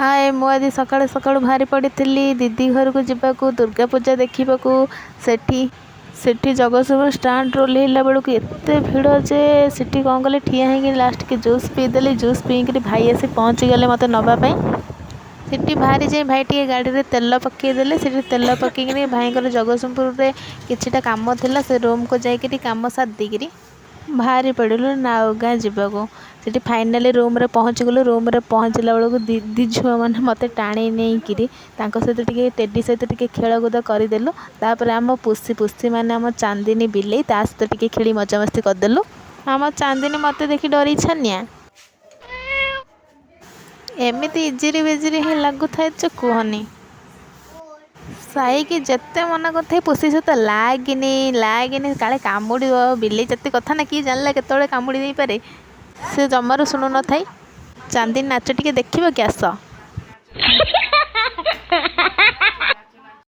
हाय मु आज सकाळु सकाळु बाहरी पड़ी दीदी घर को जावाक दुर्गा पूजा देखा सेठी सेठी जगतसिंहपुर स्टाण्ड ओह्लैला बेलू एत भिड़ जे सेठी कौन कले ठिया हो लास्ट के जूस पीदेली जूस पीकि भाई आसी पहुँची गले मत नापी सेठी बाहरी जाए भाई टे गाड़ी में तेल पकईदेले से तेल पकईकि भाई जगतसिंहपुर में किछिटा काम थिला से रूम को जाकि कम सारी बाहरी पड़ू नाउगाँ जावाक से फाइनाली रूम रे पहुँची गलु रूम रे पहुँचला बेलू दीदी झुआ मैंने मत टाणी नहीं सहित टे टेडी सहित टे खेलकूद करदेलु तापर आम पुसी पुसी मैंने आम चांदिनी बिले ता सहित टे खेली मजामस्ती करदेलु आम चांदिनी मत देखी डरी छानिया एमती इजिरी बेजिरी ही लगु थाए कहनी साई कि जिते मन कर पुसी सहित लागनी काले कामुड़ बिले जते कथा ना कि जानला केतବେଳେ कामुड़ी दे पारे से जमारू शुणु न थाई चांदी नाच टिके देखिबो कि आस।